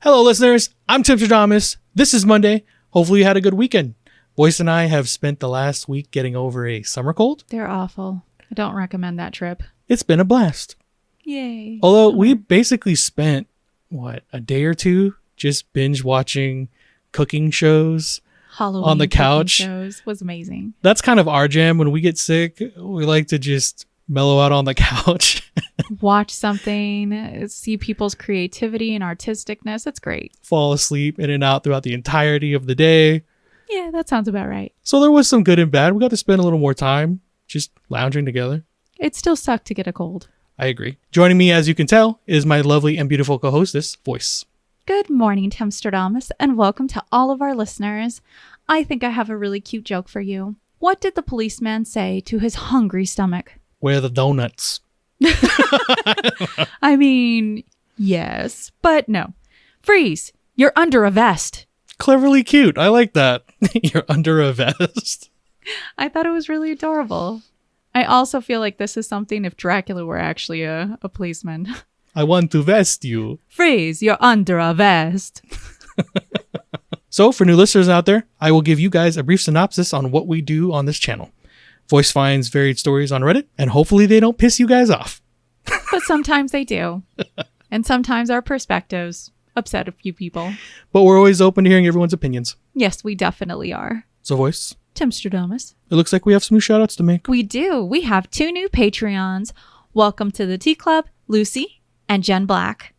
Hello, listeners. I'm Timstradamus. This is Monday. Hopefully you had a good weekend. Voyse and I have spent the last week getting over a summer cold. They're awful. I don't recommend that trip. It's been a blast. Yay. Although we basically spent, a day or two just binge watching cooking shows Halloween on the couch. shows was amazing. That's kind of our jam. When we get sick, we like to just mellow out on the couch. Watch something, see people's creativity and artisticness. It's great. Fall asleep in and out throughout the entirety of the day. Yeah, that sounds about right. So there was some good and bad. We got to spend a little more time just lounging together. It still sucked to get a cold. I agree. Joining me, as you can tell, is my lovely and beautiful co-hostess, Voyse. Good morning, Timstradamus, and welcome to all of our listeners. I think I have a really cute joke for you. What did the policeman say to his hungry stomach? Where are the donuts? I mean, yes, but no. Freeze! You're under a vest. Cleverly cute. I like that. You're under a vest. I thought it was really adorable. I also feel like this is something if Dracula were actually a policeman. I want to vest you. Freeze! You're under a vest. So, for new listeners out there, I will give you guys a brief synopsis on what we do on this channel. Voyse finds varied stories on Reddit, and hopefully they don't piss you guys off. But sometimes they do. And sometimes our perspectives upset a few people. But we're always open to hearing everyone's opinions. Yes, we definitely are. So, Voyse, Timstradamus. it looks like we have some new shoutouts to make. We do. We have 2 new Patreons. Welcome to the Tea Club, Lucy and Jen Black.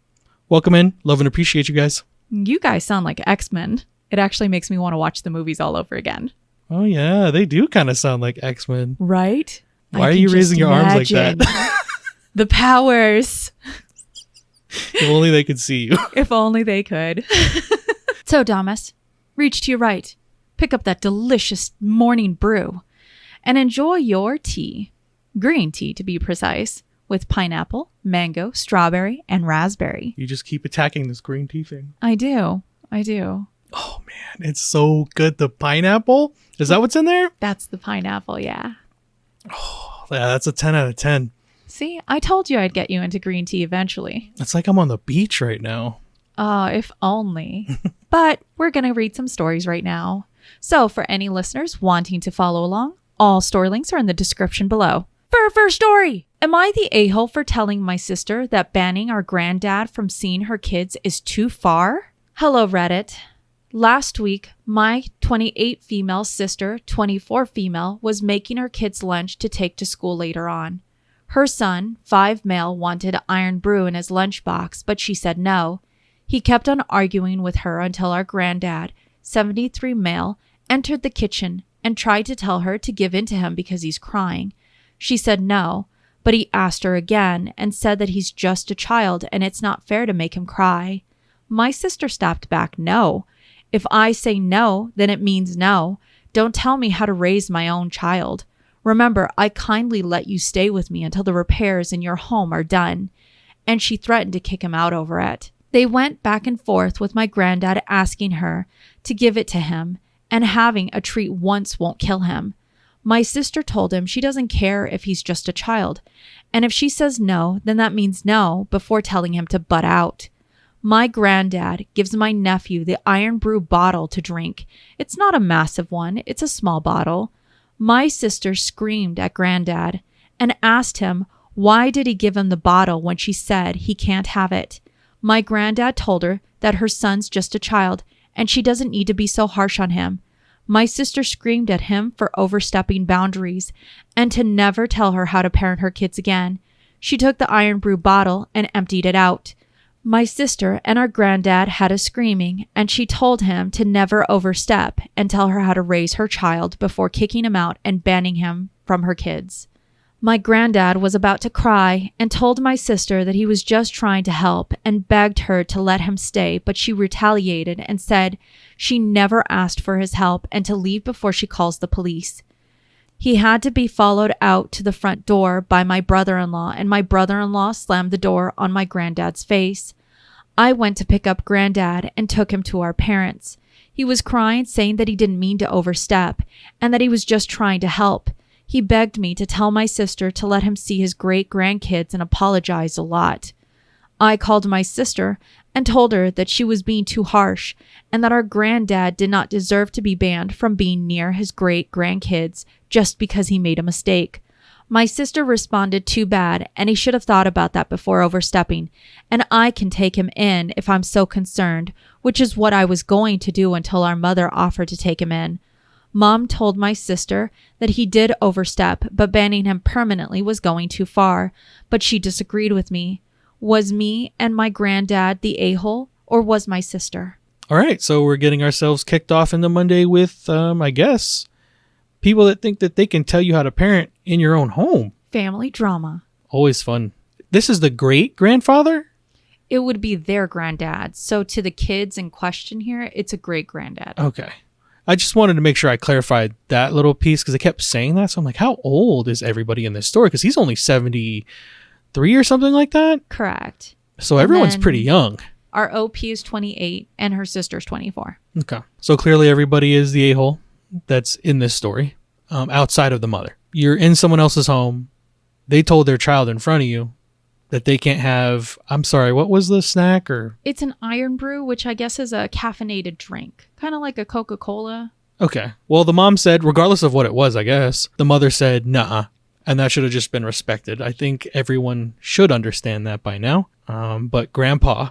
Welcome in. Love and appreciate you guys. You guys sound like X-Men. It actually makes me want to watch the movies all over again. Oh, yeah. They do kind of sound like X-Men. Right? Why are you raising your arms like that? The powers. If only they could see you. If only they could. So, Damas, reach to your right. Pick up that delicious morning brew and enjoy your tea. Green tea, to be precise, with pineapple, mango, strawberry, and raspberry. You just keep attacking this green tea thing. I do. Oh, man. It's so good. The pineapple? Is that what's in there? That's the pineapple, yeah. Oh, yeah, that's a 10 out of 10. See, I told you I'd get you into green tea eventually. It's like I'm on the beach right now. If only. But we're going to read some stories right now. So for any listeners wanting to follow along, all story links are in the description below. For our first story, am I the a-hole for telling my sister that banning our granddad from seeing her kids is too far? Hello, Reddit. Last week, my 28 female sister, 24 female, was making her kids lunch to take to school later on. Her son, 5 male, wanted iron brew in his lunchbox, but she said no. He kept on arguing with her until our granddad, 73 male, entered the kitchen and tried to tell her to give in to him because he's crying. She said no, but he asked her again and said that he's just a child and it's not fair to make him cry. My sister snapped back, no. If I say no, then it means no. Don't tell me how to raise my own child. Remember, I kindly let you stay with me until the repairs in your home are done. And she threatened to kick him out over it. They went back and forth with my granddad asking her to give it to him, and having a treat once won't kill him. My sister told him she doesn't care if he's just a child, and if she says no, then that means no, before telling him to butt out. My granddad gives my nephew the iron brew bottle to drink. It's not a massive one, it's a small bottle. My sister screamed at granddad and asked him why did he give him the bottle when she said he can't have it. My granddad told her that her son's just a child and she doesn't need to be so harsh on him. My sister screamed at him for overstepping boundaries and to never tell her how to parent her kids again. She took the iron brew bottle and emptied it out. My sister and our granddad had a screaming, and she told him to never overstep and tell her how to raise her child before kicking him out and banning him from her kids. My granddad was about to cry and told my sister that he was just trying to help and begged her to let him stay, but she retaliated and said she never asked for his help and to leave before she calls the police. He had to be followed out to the front door by my brother-in-law, and my brother-in-law slammed the door on my granddad's face. I went to pick up granddad and took him to our parents. He was crying, saying that he didn't mean to overstep and that he was just trying to help. He begged me to tell my sister to let him see his great-grandkids and apologized a lot. I called my sister and told her that she was being too harsh and that our granddad did not deserve to be banned from being near his great-grandkids just because he made a mistake. My sister responded, too bad, and he should have thought about that before overstepping, and I can take him in if I'm so concerned, which is what I was going to do until our mother offered to take him in. Mom told my sister that he did overstep, but banning him permanently was going too far, but she disagreed with me. Was me and my granddad the a-hole, or was my sister? All right, so we're getting ourselves kicked off into Monday with, I guess, people that think that they can tell you how to parent in your own home. Family drama. Always fun. This is the great-grandfather? It would be their granddad. So to the kids in question here, it's a great-granddad. Okay. I just wanted to make sure I clarified that little piece because they kept saying that. So I'm like, how old is everybody in this story? Because he's only 73 or something like that. Correct. So everyone's pretty young. Our OP is 28 and her sister's 24. Okay. So clearly everybody is the a-hole that's in this story outside of the mother. You're in someone else's home. They told their child in front of you that they can't have, I'm sorry, what was the snack? Or it's an iron brew, which I guess is a caffeinated drink, kind of like a Coca-Cola. Okay. Well, the mom said, regardless of what it was, I guess, the mother said, nah. And that should have just been respected. I think everyone should understand that by now. But grandpa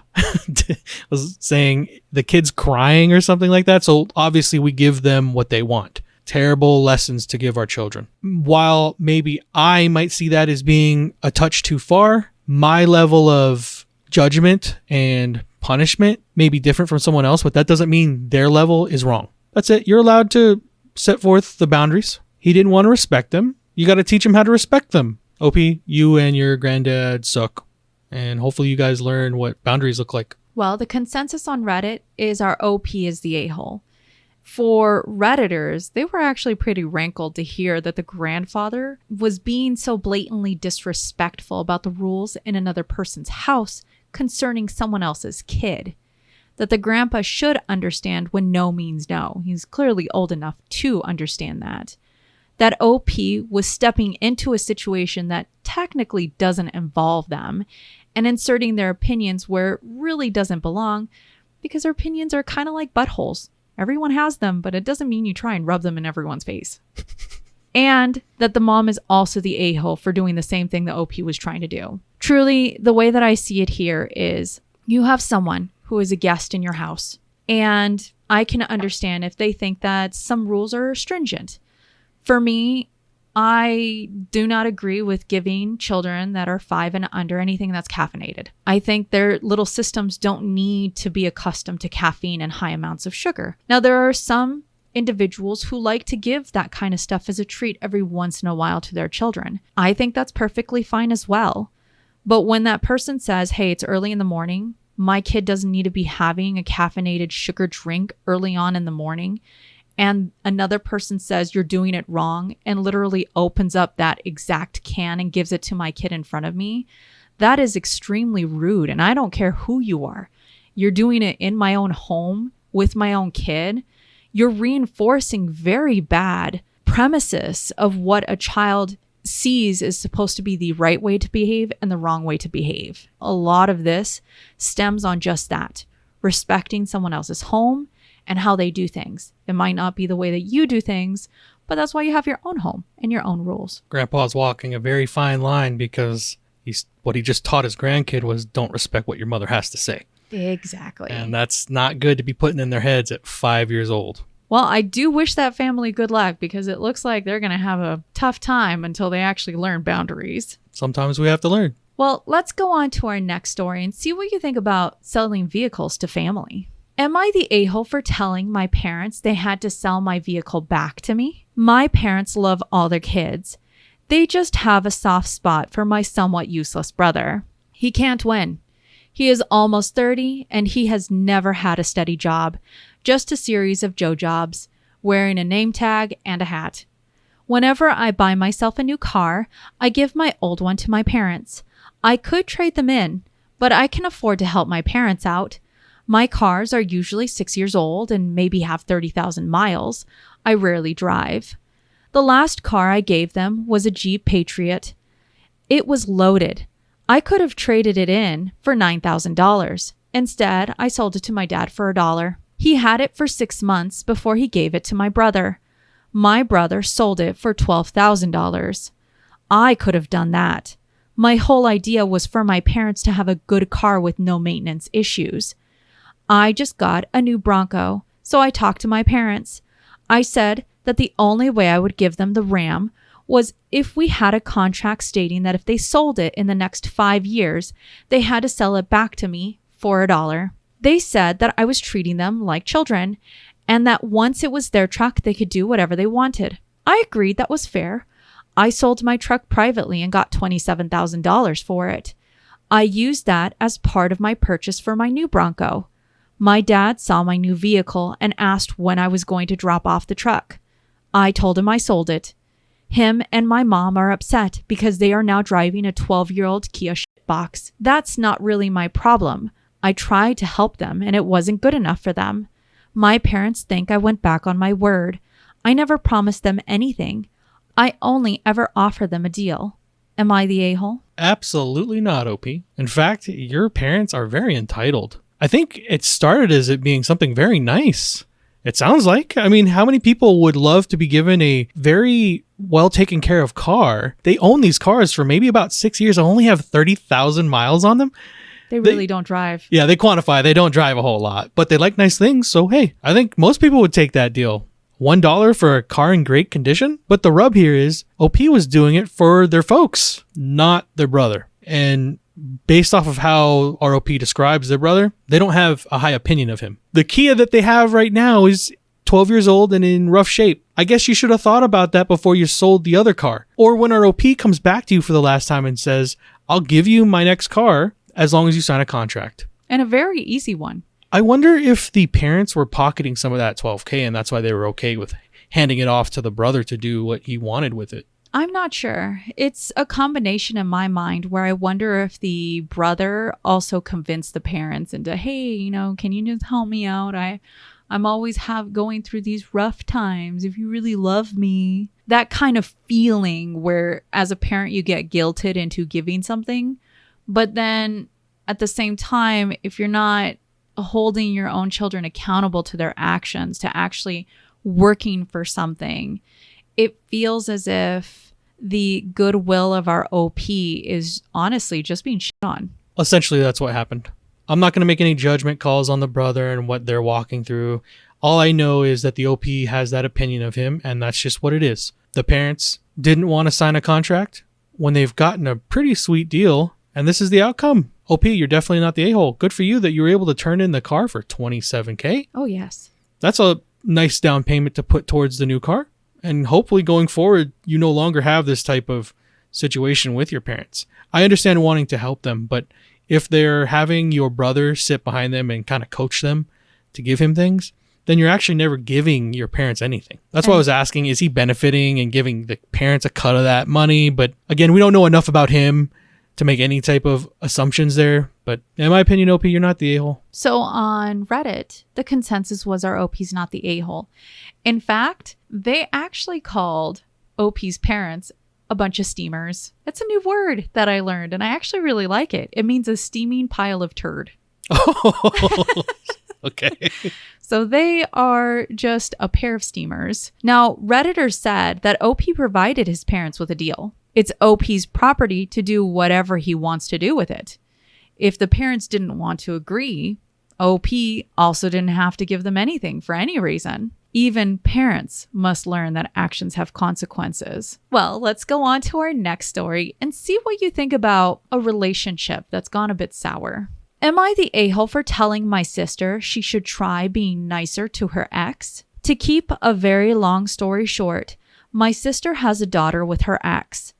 was saying the kid's crying or something like that. So obviously we give them what they want. Terrible lessons to give our children. While maybe I might see that as being a touch too far, my level of judgment and punishment may be different from someone else, but that doesn't mean their level is wrong. That's it. You're allowed to set forth the boundaries. He didn't want to respect them. You got to teach him how to respect them. OP, you and your granddad suck. And hopefully you guys learn what boundaries look like. Well, the consensus on Reddit is our OP is the a-hole. For Redditors, they were actually pretty rankled to hear that the grandfather was being so blatantly disrespectful about the rules in another person's house concerning someone else's kid. That the grandpa should understand when no means no. He's clearly old enough to understand that. That OP was stepping into a situation that technically doesn't involve them and inserting their opinions where it really doesn't belong because their opinions are kind of like buttholes. Everyone has them, but it doesn't mean you try and rub them in everyone's face. And that the mom is also the a-hole for doing the same thing the OP was trying to do. Truly, the way that I see it here is you have someone who is a guest in your house, and I can understand if they think that some rules are stringent. For me, I do not agree with giving children that are 5 and under anything that's caffeinated. I think their little systems don't need to be accustomed to caffeine and high amounts of sugar. Now, there are some individuals who like to give that kind of stuff as a treat every once in a while to their children. I think that's perfectly fine as well. But when that person says, hey, it's early in the morning, my kid doesn't need to be having a caffeinated sugar drink early on in the morning, and another person says you're doing it wrong and literally opens up that exact can and gives it to my kid in front of me, that is extremely rude. And I don't care who you are. You're doing it in my own home with my own kid. You're reinforcing very bad premises of what a child sees is supposed to be the right way to behave and the wrong way to behave. A lot of this stems on just that, respecting someone else's home and how they do things. It might not be the way that you do things, but that's why you have your own home and your own rules. Grandpa's walking a very fine line because what he just taught his grandkid was don't respect what your mother has to say. Exactly. And that's not good to be putting in their heads at 5 years old. Well, I do wish that family good luck because it looks like they're going to have a tough time until they actually learn boundaries. Sometimes we have to learn. Well, let's go on to our next story and see what you think about selling vehicles to family. Am I the a-hole for telling my parents they had to sell my vehicle back to me? My parents love all their kids. They just have a soft spot for my somewhat useless brother. He can't win. He is almost 30 and he has never had a steady job, just a series of Joe jobs, wearing a name tag and a hat. Whenever I buy myself a new car, I give my old one to my parents. I could trade them in, but I can afford to help my parents out. My cars are usually 6 years old and maybe have 30,000 miles. I rarely drive. The last car I gave them was a Jeep Patriot. It was loaded. I could have traded it in for $9,000. Instead, I sold it to my dad for $1. He had it for 6 months before he gave it to my brother. My brother sold it for $12,000. I could have done that. My whole idea was for my parents to have a good car with no maintenance issues. I just got a new Bronco, so I talked to my parents. I said that the only way I would give them the Ram was if we had a contract stating that if they sold it in the next 5 years, they had to sell it back to me for $1. They said that I was treating them like children and that once it was their truck, they could do whatever they wanted. I agreed that was fair. I sold my truck privately and got $27,000 for it. I used that as part of my purchase for my new Bronco. My dad saw my new vehicle and asked when I was going to drop off the truck. I told him I sold it. Him and my mom are upset because they are now driving a 12-year-old Kia shitbox. That's not really my problem. I tried to help them and it wasn't good enough for them. My parents think I went back on my word. I never promised them anything. I only ever offer them a deal. Am I the a-hole? Absolutely not, OP. In fact, your parents are very entitled. I think it started as it being something very nice. It sounds like. I mean, how many people would love to be given a very well taken care of car? They own these cars for maybe about 6 years and only have 30,000 miles on them. They really don't drive. Yeah, they quantify. They don't drive a whole lot, but they like nice things. So, hey, I think most people would take that deal. $1 for a car in great condition. But the rub here is OP was doing it for their folks, not their brother. And based off of how ROP describes their brother, they don't have a high opinion of him. The Kia that they have right now is 12 years old and in rough shape. I guess you should have thought about that before you sold the other car. Or when ROP comes back to you for the last time and says, I'll give you my next car as long as you sign a contract. And a very easy one. I wonder if the parents were pocketing some of that $12,000 and that's why they were okay with handing it off to the brother to do what he wanted with it. I'm not sure. It's a combination in my mind where I wonder if the brother also convinced the parents into, hey, can you just help me out? I'm always going through these rough times. If you really love me, that kind of feeling where as a parent, you get guilted into giving something. But then at the same time, if you're not holding your own children accountable to their actions, to actually working for something, it feels as if the goodwill of our OP is honestly just being shit on. Essentially, that's what happened. I'm not going to make any judgment calls on the brother and what they're walking through. All I know is that the OP has that opinion of him, and that's just what it is. The parents didn't want to sign a contract when they've gotten a pretty sweet deal, and this is the outcome. OP, you're definitely not the a-hole. Good for you that you were able to turn in the car for $27,000. Oh, yes. That's a nice down payment to put towards the new car. And hopefully going forward, you no longer have this type of situation with your parents. I understand wanting to help them, but if they're having your brother sit behind them and kind of coach them to give him things, then you're actually never giving your parents anything. That's why I was asking, is he benefiting and giving the parents a cut of that money? But again, we don't know enough about him to make any type of assumptions there. But in my opinion, OP, you're not the a-hole. So on Reddit, the consensus was our OP's not the a-hole. In fact, they actually called OP's parents a bunch of steamers. It's a new word that I learned, and I actually really like it. It means a steaming pile of turd. Oh, okay. So they are just a pair of steamers. Now, Redditors said that OP provided his parents with a deal. It's OP's property to do whatever he wants to do with it. If the parents didn't want to agree, OP also didn't have to give them anything for any reason. Even parents must learn that actions have consequences. Well, let's go on to our next story and see what you think about a relationship that's gone a bit sour. Am I the a-hole for telling my sister she should try being nicer to her ex? To keep a very long story short, my sister has a daughter with her ex.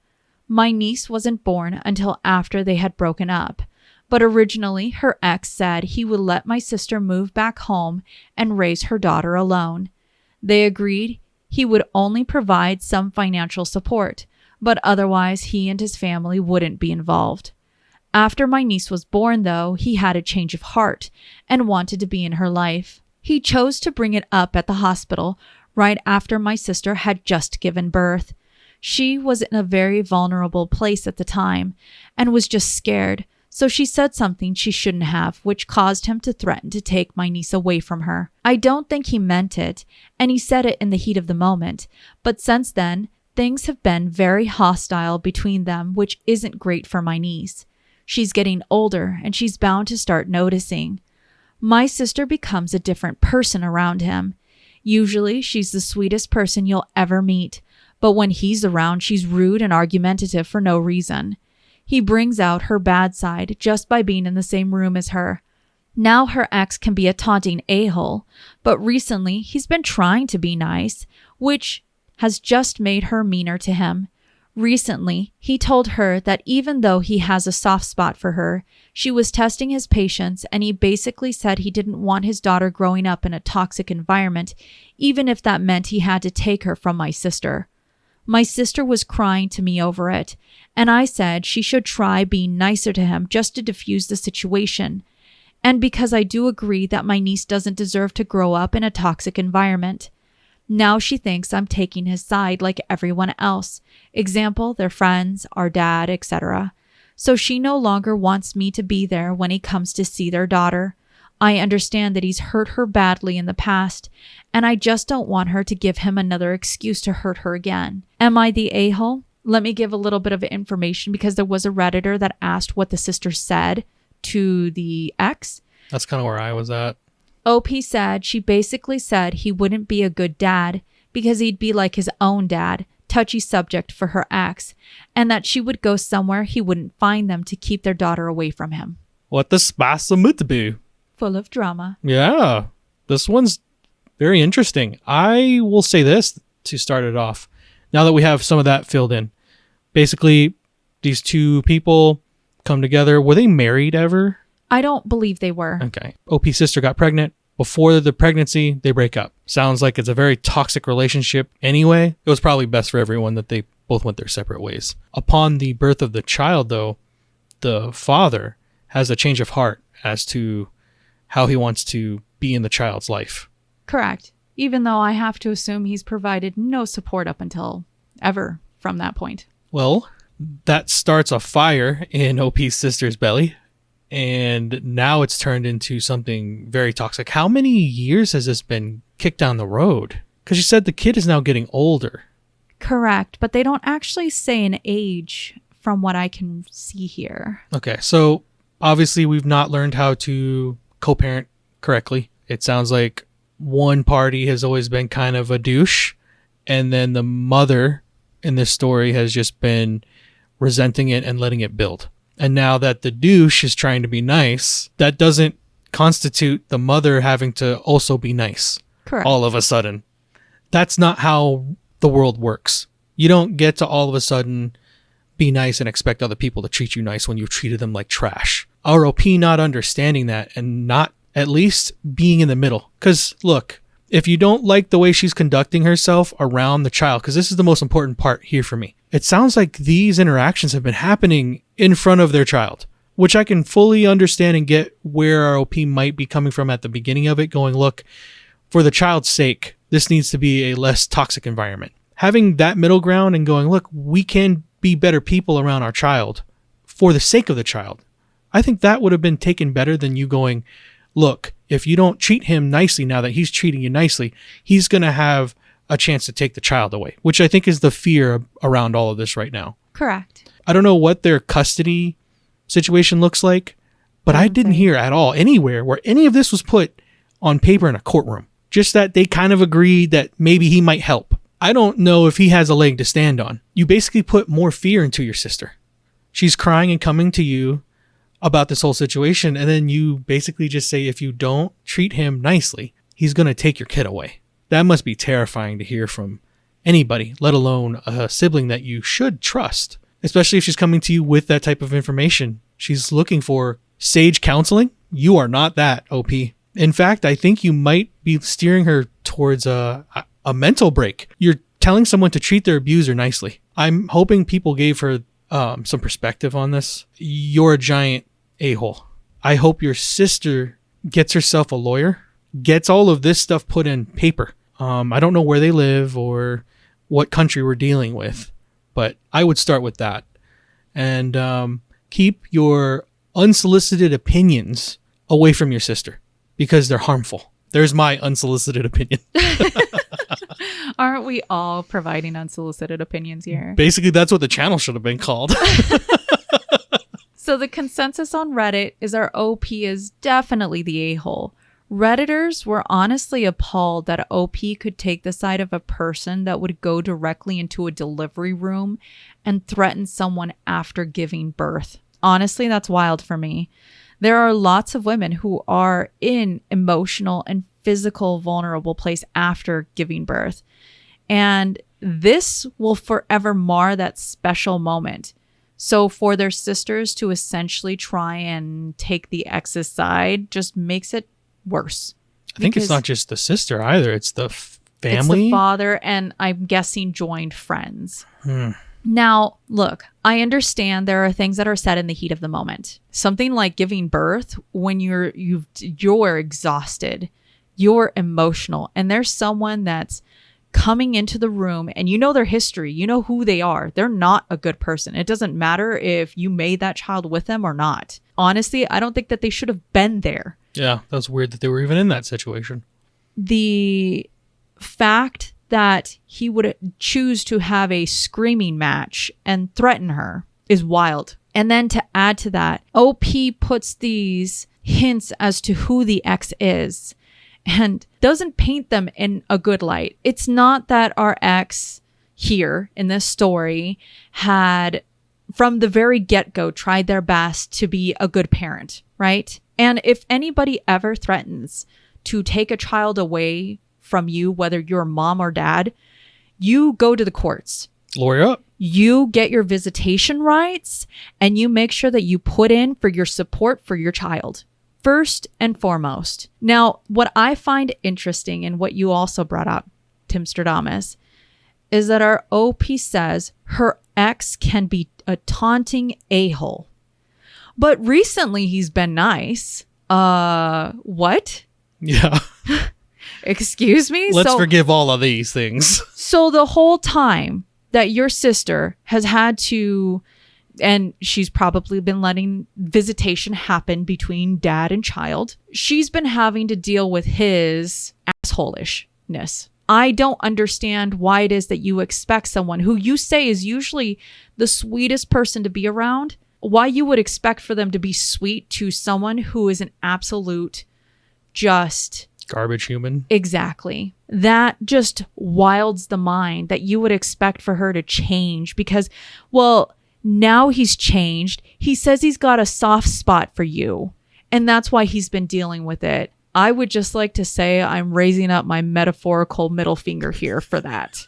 My niece wasn't born until after they had broken up, but originally her ex said he would let my sister move back home and raise her daughter alone. They agreed he would only provide some financial support, but otherwise he and his family wouldn't be involved. After my niece was born, though, he had a change of heart and wanted to be in her life. He chose to bring it up at the hospital right after my sister had just given birth. She was in a very vulnerable place at the time and was just scared, So she said something she shouldn't have, which caused him to threaten to take my niece away from her. I don't think he meant it, and he said it in the heat of the moment, but since then, things have been very hostile between them, which isn't great for my niece. She's getting older, and she's bound to start noticing. My sister becomes a different person around him. Usually, she's the sweetest person you'll ever meet, but when he's around, she's rude and argumentative for no reason. He brings out her bad side just by being in the same room as her. Now her ex can be a taunting a-hole, but recently he's been trying to be nice, which has just made her meaner to him. Recently, he told her that even though he has a soft spot for her, she was testing his patience, and he basically said he didn't want his daughter growing up in a toxic environment, even if that meant he had to take her from my sister. My sister was crying to me over it, and I said she should try being nicer to him just to diffuse the situation, and because I do agree that my niece doesn't deserve to grow up in a toxic environment. Now she thinks I'm taking his side like everyone else. Example, their friends, our dad, etc. So she no longer wants me to be there when he comes to see their daughter. I understand that he's hurt her badly in the past, and I just don't want her to give him another excuse to hurt her again. Am I the a-hole? Let me give a little bit of information because there was a Redditor that asked what the sister said to the ex. That's kind of where I was at. OP said she basically said he wouldn't be a good dad because he'd be like his own dad, touchy subject for her ex, and that she would go somewhere he wouldn't find them to keep their daughter away from him. What the spice of mutabu? Full of drama. Yeah, this one's very interesting. I will say this to start it off. Now that we have some of that filled in. Basically, these two people come together. Were they married ever? I don't believe they were. Okay. OP's sister got pregnant. Before the pregnancy, they break up. Sounds like it's a very toxic relationship anyway. It was probably best for everyone that they both went their separate ways. Upon the birth of the child, though, the father has a change of heart as to how he wants to be in the child's life. Correct. Even though I have to assume he's provided no support up until ever from that point. Well, that starts a fire in OP's sister's belly. And now it's turned into something very toxic. How many years has this been kicked down the road? Because you said the kid is now getting older. Correct, but they don't actually say an age from what I can see here. Okay, so obviously we've not learned how to co-parent correctly. It sounds like one party has always been kind of a douche, and then the mother in this story has just been resenting it and letting it build. And now that the douche is trying to be nice, that doesn't constitute the mother having to also be nice. Correct. All of a sudden. That's not how the world works. You don't get to all of a sudden be nice and expect other people to treat you nice when you've treated them like trash. Our OP not understanding that and not at least being in the middle. Because look, if you don't like the way she's conducting herself around the child, because this is the most important part here for me, it sounds like these interactions have been happening in front of their child, which I can fully understand and get where our OP might be coming from at the beginning of it, going, look, for the child's sake, this needs to be a less toxic environment. Having that middle ground and going, look, we can be better people around our child for the sake of the child. I think that would have been taken better than you going, look, if you don't treat him nicely now that he's treating you nicely, he's going to have a chance to take the child away, which I think is the fear around all of this right now. Correct. I don't know what their custody situation looks like, but I didn't hear at all anywhere where any of this was put on paper in a courtroom. Just that they kind of agreed that maybe he might help. I don't know if he has a leg to stand on. You basically put more fear into your sister. She's crying and coming to you about this whole situation, and then you basically just say, if you don't treat him nicely, he's going to take your kid away. That must be terrifying to hear from anybody, let alone a sibling that you should trust, especially if she's coming to you with that type of information. She's looking for sage counseling. You are not that, OP. In fact, I think you might be steering her towards a mental break. You're telling someone to treat their abuser nicely. I'm hoping people gave her some perspective on this. You're a giant a-hole. I hope your sister gets herself a lawyer, gets all of this stuff put in paper. I don't know where they live or what country we're dealing with, but I would start with that. And keep your unsolicited opinions away from your sister because they're harmful. There's my unsolicited opinion. Aren't we all providing unsolicited opinions here? Basically, that's what the channel should have been called. So the consensus on Reddit is our OP is definitely the a-hole. Redditors were honestly appalled that OP could take the side of a person that would go directly into a delivery room and threaten someone after giving birth. Honestly, that's wild for me. There are lots of women who are in emotional and physical vulnerable place after giving birth. And this will forever mar that special moment. So for their sisters to essentially try and take the ex's side just makes it worse. I think it's not just the sister either. It's the family. It's the father and I'm guessing joined friends. Now, look, I understand there are things that are said in the heat of the moment. Something like giving birth when you're exhausted, you're emotional, and there's someone that's coming into the room and you know their history, you know who they are. They're not a good person. It doesn't matter if you made that child with them or not. Honestly, I don't think that they should have been there. Yeah, that's weird that they were even in that situation. The fact that he would choose to have a screaming match and threaten her is wild. And then to add to that, OP puts these hints as to who the ex is and doesn't paint them in a good light. It's not that our ex here in this story had, from the very get-go, tried their best to be a good parent, right? And if anybody ever threatens to take a child away from you, whether you're mom or dad, you go to the courts. Lawyer up. You get your visitation rights and you make sure that you put in for your support for your child. First and foremost. Now, what I find interesting and what you also brought up, Timstradamus, is that our OP says her ex can be a taunting a-hole. But recently he's been nice. What? Yeah. Excuse me? Let's forgive all of these things. So the whole time that your sister has had to, and she's probably been letting visitation happen between dad and child, she's been having to deal with his assholishness. I don't understand why it is that you expect someone who you say is usually the sweetest person to be around, why you would expect for them to be sweet to someone who is an absolute just garbage human. Exactly. That just wilds the mind that you would expect for her to change because, well, now he's changed. He says he's got a soft spot for you, and that's why he's been dealing with it. I would just like to say I'm raising up my metaphorical middle finger here for that.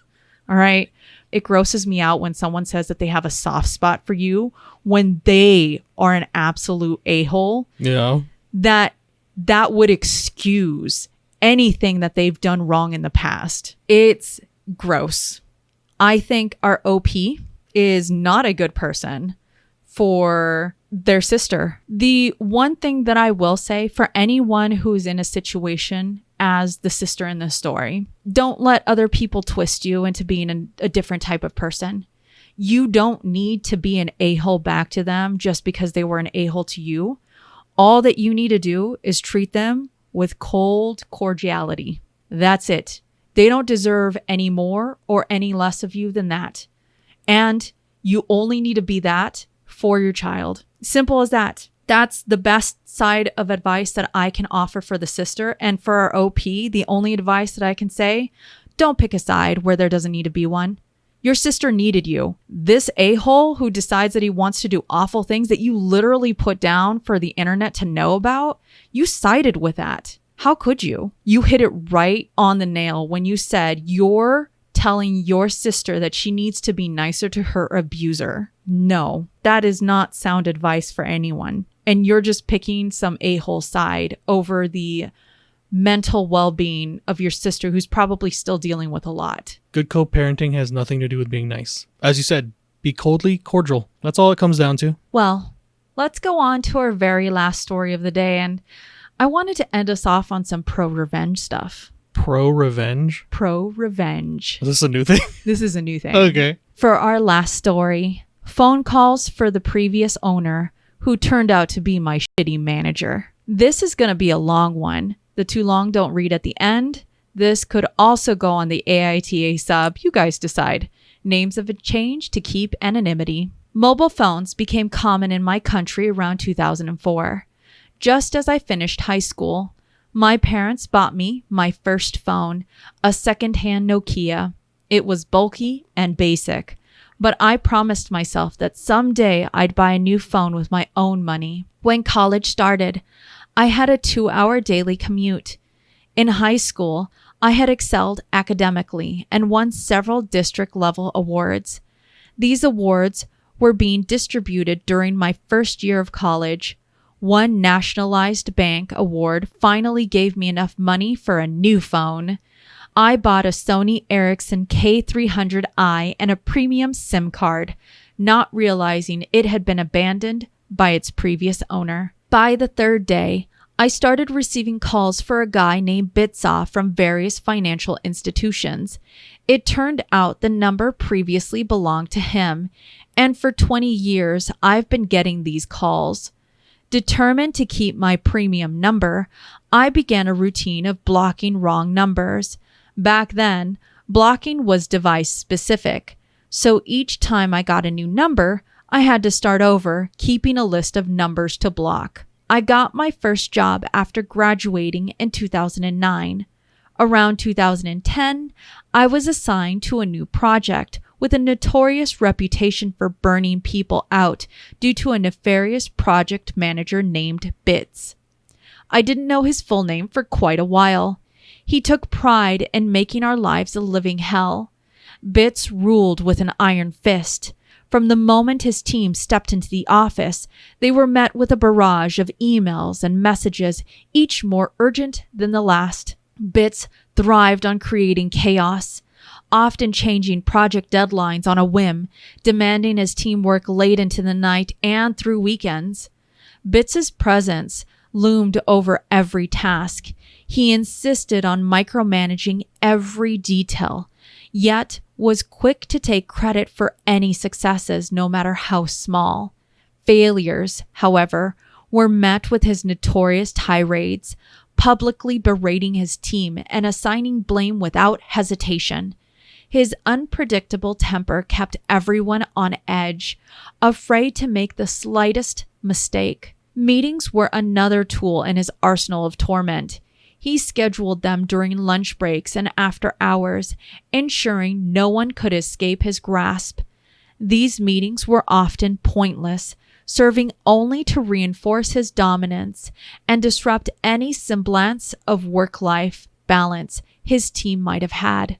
All right. It grosses me out when someone says that they have a soft spot for you when they are an absolute a-hole. Yeah. That would excuse anything that they've done wrong in the past. It's gross. I think our OP is not a good person for their sister. The one thing that I will say for anyone who's in a situation as the sister in this story, don't let other people twist you into being a different type of person. You don't need to be an a-hole back to them just because they were an a-hole to you. All that you need to do is treat them with cold cordiality. That's it. They don't deserve any more or any less of you than that. And you only need to be that for your child. Simple as that. That's the best side of advice that I can offer for the sister. And for our OP, the only advice that I can say, don't pick a side where there doesn't need to be one. Your sister needed you. This a-hole who decides that he wants to do awful things that you literally put down for the internet to know about, you sided with that. How could you? You hit it right on the nail when you said you're telling your sister that she needs to be nicer to her abuser. No, that is not sound advice for anyone. And you're just picking some a-hole side over the mental well-being of your sister who's probably still dealing with a lot. Good co-parenting has nothing to do with being nice. As you said, be coldly cordial. That's all it comes down to. Well, let's go on to our very last story of the day. And I wanted to end us off on some pro-revenge stuff. Pro-revenge? Pro-revenge. Is this a new thing? This is a new thing. Okay. For our last story, phone calls for the previous owner who turned out to be my shitty manager. This is going to be a long one. The too long don't read at the end. This could also go on the AITA sub. You guys decide. Names have changed to keep anonymity. Mobile phones became common in my country around 2004. Just as I finished high school, my parents bought me my first phone, a second-hand Nokia. It was bulky and basic, but I promised myself that someday I'd buy a new phone with my own money. When college started, I had a 2-hour daily commute. In high school, I had excelled academically and won several district-level awards. These awards were being distributed during my first year of college. One nationalized bank award finally gave me enough money for a new phone. I bought a Sony Ericsson K300i and a premium SIM card, not realizing it had been abandoned by its previous owner. By the third day, I started receiving calls for a guy named Bitsaw from various financial institutions. It turned out the number previously belonged to him, and for 20 years I've been getting these calls. Determined to keep my premium number, I began a routine of blocking wrong numbers. Back then, blocking was device specific, so each time I got a new number, I had to start over, keeping a list of numbers to block. I got my first job after graduating in 2009. Around 2010, I was assigned to a new project with a notorious reputation for burning people out due to a nefarious project manager named Bits. I didn't know his full name for quite a while. He took pride in making our lives a living hell. Bits ruled with an iron fist. From the moment his team stepped into the office, they were met with a barrage of emails and messages, each more urgent than the last. Bits thrived on creating chaos, often changing project deadlines on a whim, demanding his team work late into the night and through weekends. Bits's presence loomed over every task. He insisted on micromanaging every detail, yet was quick to take credit for any successes, no matter how small. Failures, however, were met with his notorious tirades, publicly berating his team and assigning blame without hesitation. His unpredictable temper kept everyone on edge, afraid to make the slightest mistake. Meetings were another tool in his arsenal of torment. He scheduled them during lunch breaks and after hours, ensuring no one could escape his grasp. These meetings were often pointless, serving only to reinforce his dominance and disrupt any semblance of work-life balance his team might have had.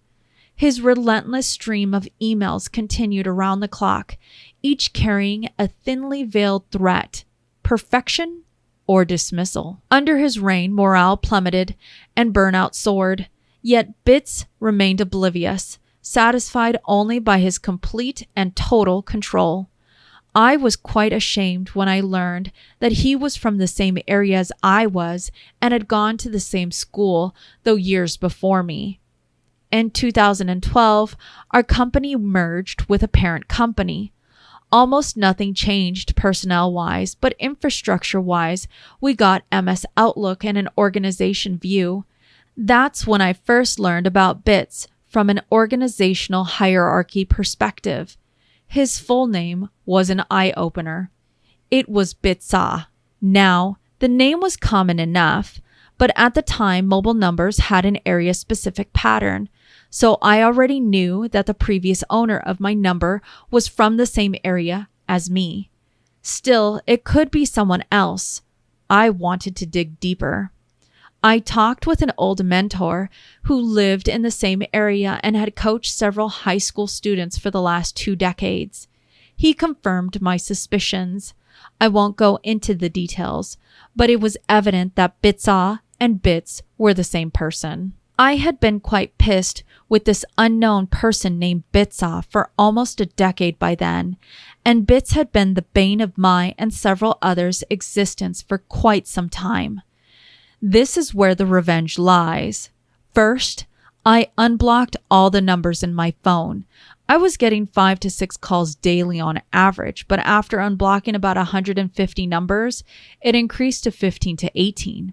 His relentless stream of emails continued around the clock, each carrying a thinly veiled threat: perfection or dismissal. Under his reign, morale plummeted and burnout soared, yet Bits remained oblivious, satisfied only by his complete and total control. I was quite ashamed when I learned that he was from the same area as I was and had gone to the same school, though years before me. In 2012, our company merged with a parent company. Almost nothing changed personnel-wise, but infrastructure-wise, we got MS Outlook and an organization view. That's when I first learned about Bits from an organizational hierarchy perspective. His full name was an eye-opener. It was Bitsaw. Now, the name was common enough, but at the time, mobile numbers had an area-specific pattern, so I already knew that the previous owner of my number was from the same area as me. Still, it could be someone else. I wanted to dig deeper. I talked with an old mentor who lived in the same area and had coached several high school students for the last 2 decades. He confirmed my suspicions. I won't go into the details, but it was evident that Bitsaw and Bits were the same person. I had been quite pissed with this unknown person named Bitsaw for almost a decade by then, and Bits had been the bane of my and several others' existence for quite some time. This is where the revenge lies. First, I unblocked all the numbers in my phone. I was getting 5 to 6 calls daily on average, but after unblocking about 150 numbers, it increased to 15 to 18.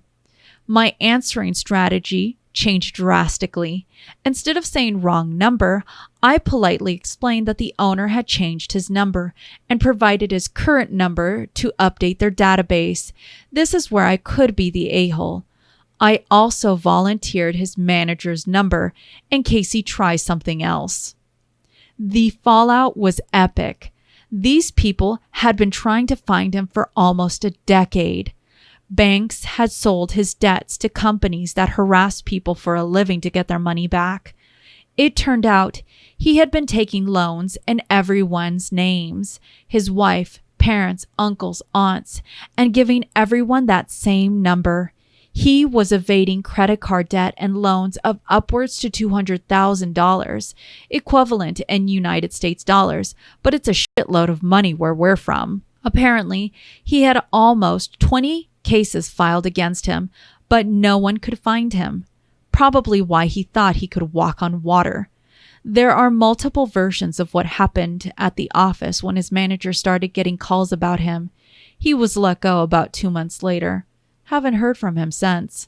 My answering strategy changed drastically. Instead of saying wrong number, I politely explained that the owner had changed his number and provided his current number to update their database. This is where I could be the a-hole. I also volunteered his manager's number in case he tries something else. The fallout was epic. These people had been trying to find him for almost a decade. Banks had sold his debts to companies that harassed people for a living to get their money back. It turned out he had been taking loans in everyone's names, his wife, parents, uncles, aunts, and giving everyone that same number. He was evading credit card debt and loans of upwards to $200,000, equivalent in United States dollars, but it's a shitload of money where we're from. Apparently, he had almost 20 cases filed against him, but no one could find him. Probably why he thought he could walk on water. There are multiple versions of what happened at the office when his manager started getting calls about him. He was let go about 2 months later. Haven't heard from him since.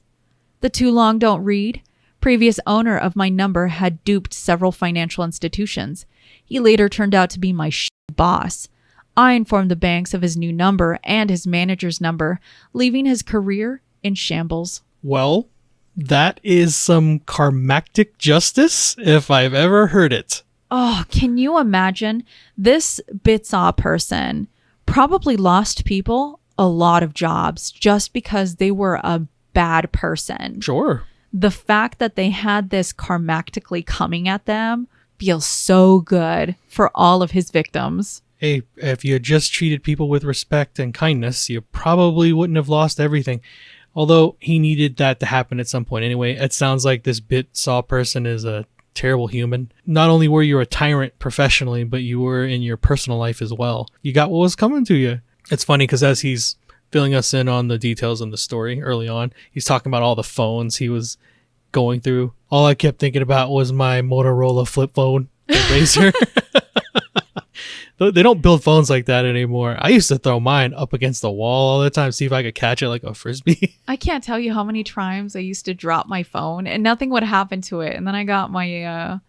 The too long don't read. Previous owner of my number had duped several financial institutions. He later turned out to be my boss. I informed the banks of his new number and his manager's number, leaving his career in shambles. Well, that is some karmatic justice if I've ever heard it. Oh, can you imagine? This Bitsaw person probably lost people a lot of jobs just because they were a bad person. Sure. The fact that they had this karmactically coming at them feels so good for all of his victims. Hey, if you had just treated people with respect and kindness, you probably wouldn't have lost everything. Although he needed that to happen at some point anyway. It sounds like this Bitsaw person is a terrible human. Not only were you a tyrant professionally, but you were in your personal life as well. You got what was coming to you. It's funny because as he's filling us in on the details in the story early on, he's talking about all the phones he was going through. All I kept thinking about was my Motorola flip phone, the Razr. They don't build phones like that anymore. I used to throw mine up against the wall all the time, see if I could catch it like a frisbee. I can't tell you how many times I used to drop my phone and nothing would happen to it. And then I got my,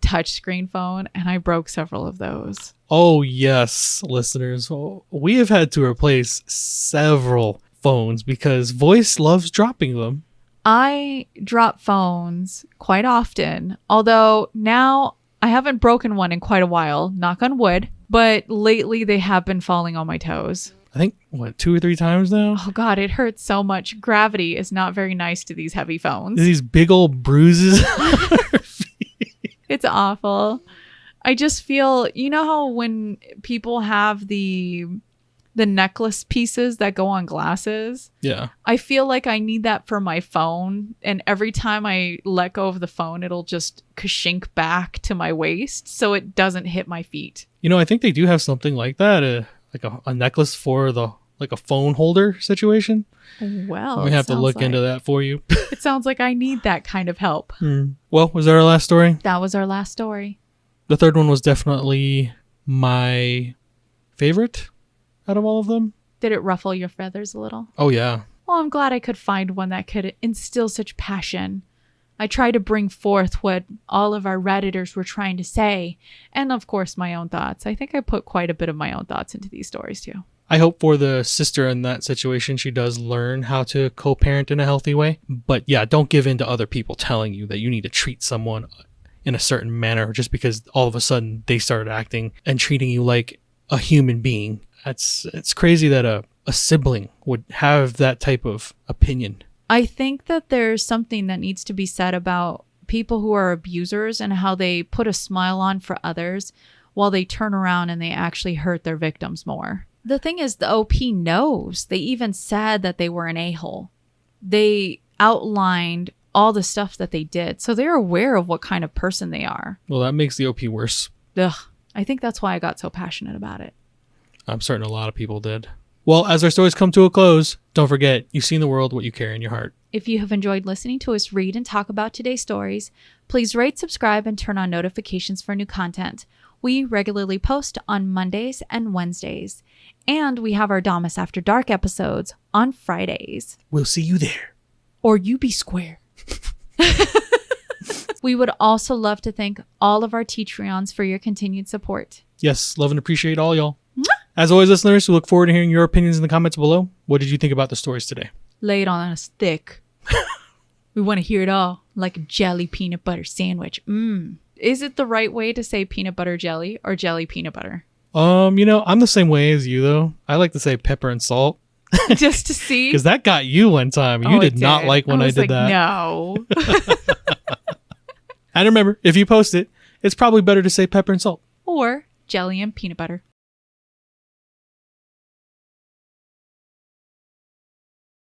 touch screen phone and I broke several of those. Oh, yes, listeners. We have had to replace several phones because Voyse loves dropping them. I drop phones quite often, although now I haven't broken one in quite a while, knock on wood, but lately they have been falling on my toes. I think, 2 or 3 times now? Oh God, it hurts so much. Gravity is not very nice to these heavy phones. These big old bruises. It's awful. I just feel, you know how when people have the necklace pieces that go on glasses? Yeah. I feel like I need that for my phone. And every time I let go of the phone, it'll just kashink back to my waist so it doesn't hit my feet. I think they do have something like that, like a necklace for like a phone holder situation. Well, we have to look into that for you. It sounds like I need that kind of help. Well, was that our last story? That was our last story. The third one was definitely my favorite out of all of them. Did it ruffle your feathers a little? Oh, yeah. Well, I'm glad I could find one that could instill such passion. I try to bring forth what all of our Redditors were trying to say, and of course my own thoughts. I think I put quite a bit of my own thoughts into these stories too. I hope for the sister in that situation, she does learn how to co-parent in a healthy way. But yeah, don't give in to other people telling you that you need to treat someone in a certain manner just because all of a sudden they started acting and treating you like a human being. It's crazy that a sibling would have that type of opinion. I think that there's something that needs to be said about people who are abusers and how they put a smile on for others while they turn around and they actually hurt their victims more. The thing is, the OP knows. They even said that they were an a-hole. They outlined all the stuff that they did. So they're aware of what kind of person they are. Well, that makes the OP worse. Ugh. I think that's why I got so passionate about it. I'm certain a lot of people did. Well, as our stories come to a close, don't forget, you've seen the world what you carry in your heart. If you have enjoyed listening to us read and talk about today's stories, please rate, subscribe, and turn on notifications for new content. We regularly post on Mondays and Wednesdays, and we have our Damas After Dark episodes on Fridays. We'll see you there. Or you be square. We would also love to thank all of our Teatreons for your continued support. Yes, love and appreciate all y'all. As always, listeners, we look forward to hearing your opinions in the comments below. What did you think about the stories today? Lay it on us thick. We want to hear it all, like a jelly peanut butter sandwich. Is it the right way to say peanut butter jelly or jelly peanut butter? I'm the same way as you, though. I like to say pepper and salt. Just to see? Because that got you one time. You did not like when I did that. No. And remember, if you post it, it's probably better to say pepper and salt. Or jelly and peanut butter.